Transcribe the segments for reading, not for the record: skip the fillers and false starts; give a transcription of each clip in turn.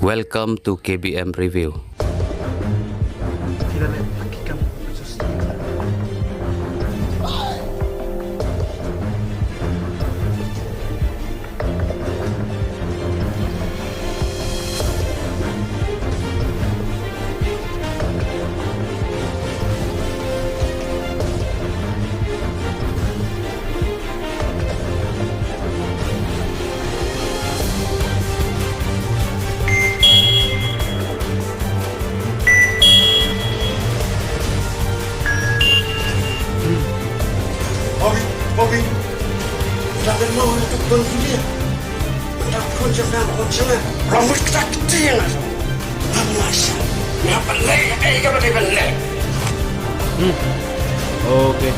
Welcome to KBM Review. Bobby, jangan mau untuk bantu dia. Takut jangan macam rambut kecil. Masa, ngapa leh? Kamu tidak leh. Okay.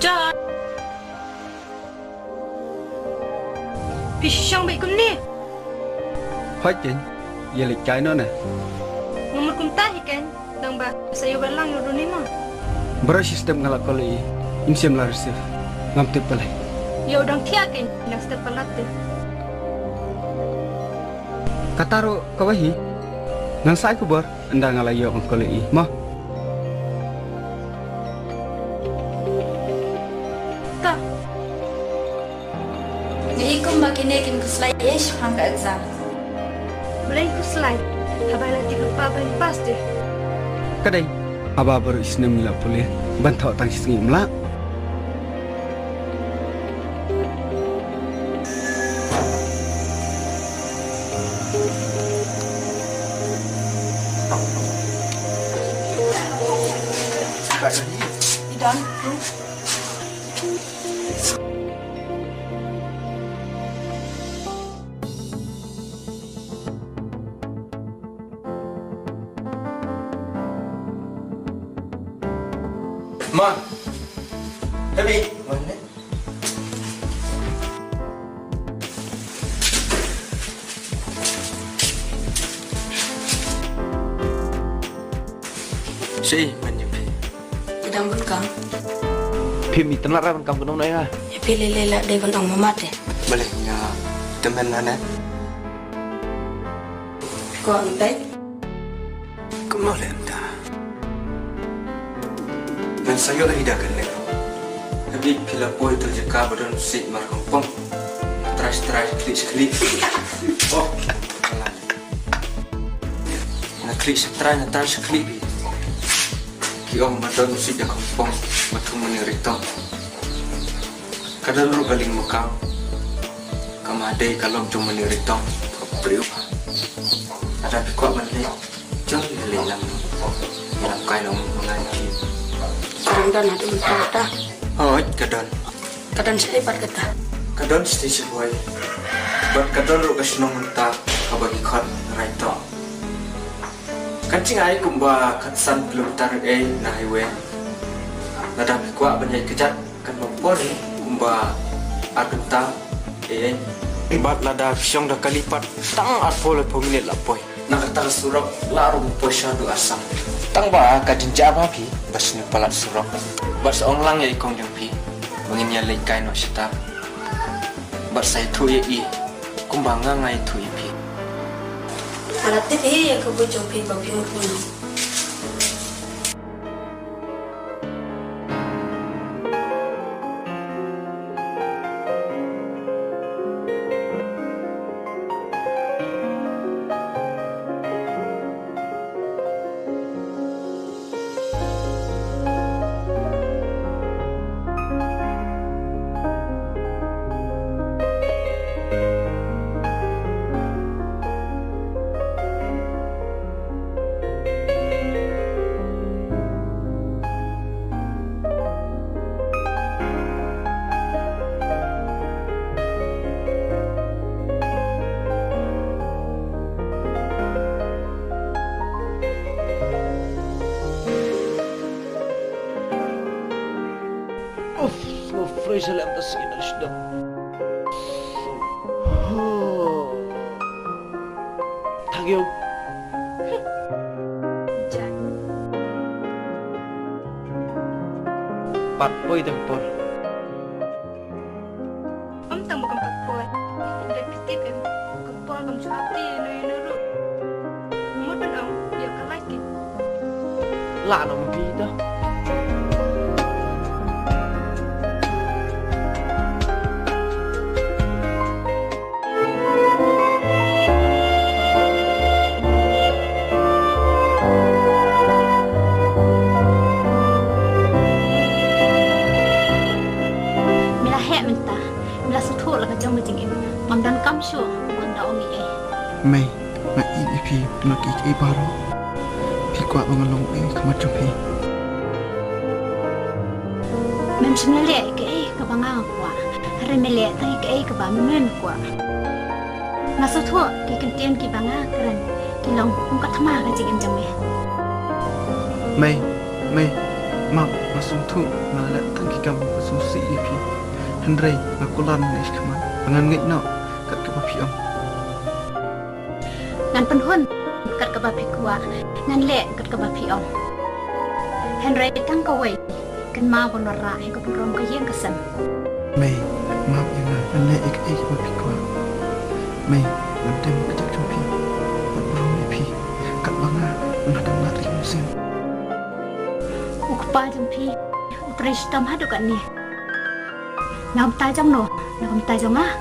John. Pisang baik kun ni. Hết chị, giờ lịch trái nữa nè. Nomor kun tahi kan. Dang ba saya balang yo ni mah. Beras sistem ngalak kali insiam la resif. Ngam tip palai. Yo dang tiakin nak step palat. Kataro kawahi. Nang sai ku ber anda ngalak yo kali mah. Ikum makinekin kuslay yesh pangka exam. Boleh ku slide. Habai lagi lupa balik pas deh. Kadai, aba baru isna mila boleh bantu tang singi mla. Idan. Ma, Debbie, mana? Si, mana pi? Idan bukan. พิมพ์อีกตำนักรับมันกำกันตรงไหนฮะ Ya pilih lela deh bantang mamat deh. Boleh ya, teman mana? Kau entai. Kemana entah? Dan saya lagi dah kena. Tapi bila boy terjeka badan si markong pom, terus klik. Oh, kalah. Nak klik terus klik. Kiong badan si dah kompong, macam mana rita. Kadang lu galing mukau, kamadai kalau cuma mana rita, beriu. Ada pikuat mana? Jangan lelang, lelang kain orang mengaji. Sekarang dah nak lupa dah. Oh, kadang. Kadang saya dapat kata. Kadang station boy. But kadang lu kasih nong mentah kabagi kot raita. Kancing ay kumba katsan kilometer na highway. Nada pikuat banyak kejat kan mampori kumba agenta Ibat nada pisong dah kalipat tang atpol peminit lapoi. Nakatang surok larung posyadu asam. Tang ba kadinja apa pi bas ni palat surok. Bas onglang ya ikong jumpi. Menginya lekai no sita. Bas saya tu i kumbanga ngai tu i pi. Alat teh ya kau jumpi babi mukun. Fresh alam tas ina sudah. Tagyo. Pat boy tempor. Om tang bukan pakpol. Udah pitip em. Kepol kamu cuapi nuru. Umur pun om dia kalaki. Lah no mabida. Jingim, mandan kamsho, manda ongi eh. Mai, ma pi nak baru. Pi kuat mengelong kamat jumpi. Mem semele ke banga kwa. Hari mele tai ke ba men kwa. Naso tho ki kentien ki banga keren. Ki long ka thama ka jingim jamme. Mai, ma masuk tu malah tangki kamu masuk si pi. Henry, aku lan ni kaman. Pengan ngit no kat ke bapi om. Ngan penhun kat ke bapi kuat. Ngan le kat ke bapi om. Henry tang ka wei kan ma bon ra he ko rom ka yeng kasan. Mai, maaf ya ngan le ik bapi kuat. Mai, nanti mau kejap jumpi. Rom pi kat banga nak dah lari musim. Ukpa jumpi. Utrish tam hadu kan ni. Nam tai jong no, nam tai jong ah.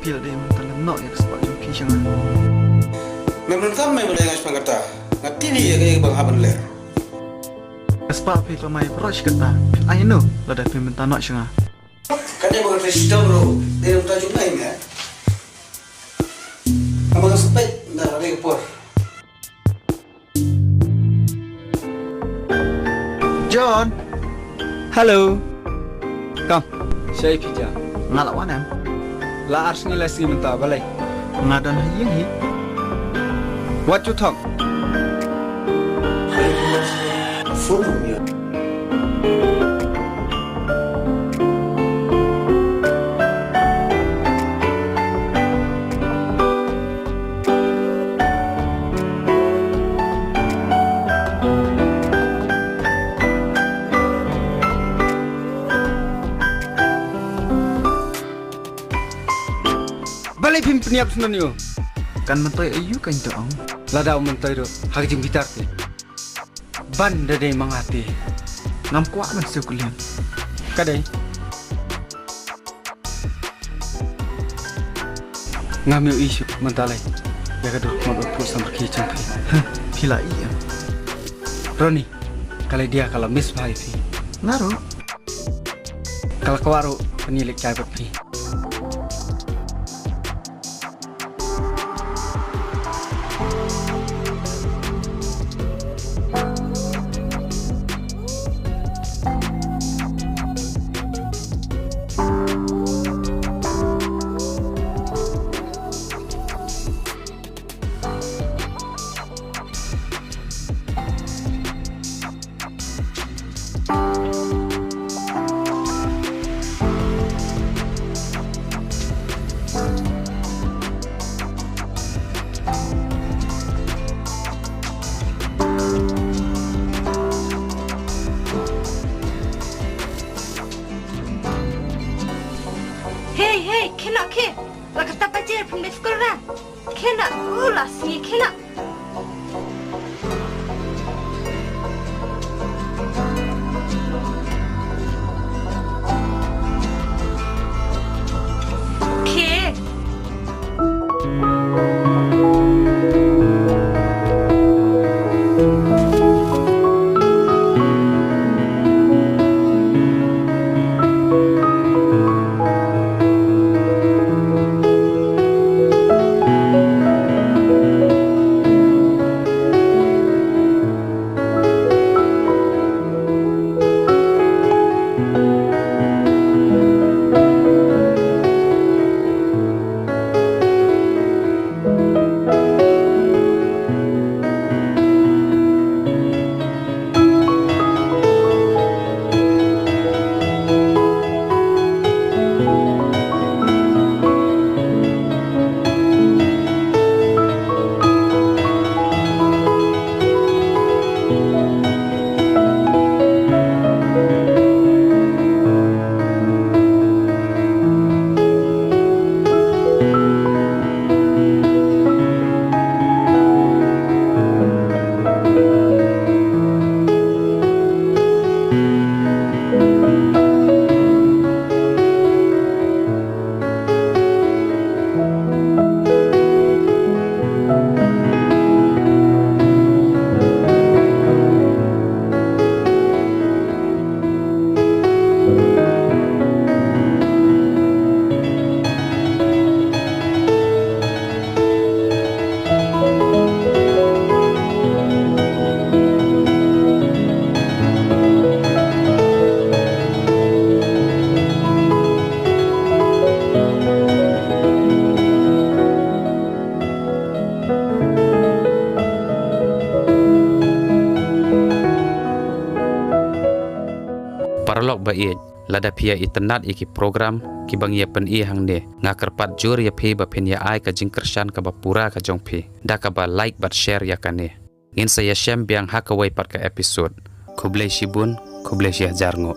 pil deh mentalam no ya sepak joki jangan. Memang kamu yang boleh ngasih pangkata. Nanti ni ya kayak bang haban ler. Sepak pil pamai approach kata. I know lada pil mentan no jangan. Kan dia bukan resident bro. Dia minta jumlah ini ya. Kamu kan sepet dah ada kepor. John, Hello. Come. Saya pija. ngalawan em. La ars ni lesi menta balai. Ngadan hayang hi. What you talk? Foto ya. Balai pim peniap sunan yo. Kan mentoy ayu kan tu ang. La dau mentai do. Hak jing bitar te. Ban de mangati. Ngam kuat man sekulian. Kadai. Ngam yo isu mentalai. Ya kadu mag pro samar ki champi. Pila iya. Roni. Kalau dia kalau miss bhai fi. Ngaru. Kalau kawaru penilik cai pi. Hey, kena ke? La kata pacar pun sekolah. Kena, lah sini kena. Ke? Parlok bait lada pia itenat iki program ki bang ye pen i hang ne ngakerpat jur ya phi ba pen ya ai ka jingkershan ka ba pura ka jong phi da ka ba like but share ya kane ngin saya shem biang hakawai pat ka episode kublai shibun kublai syah jarngo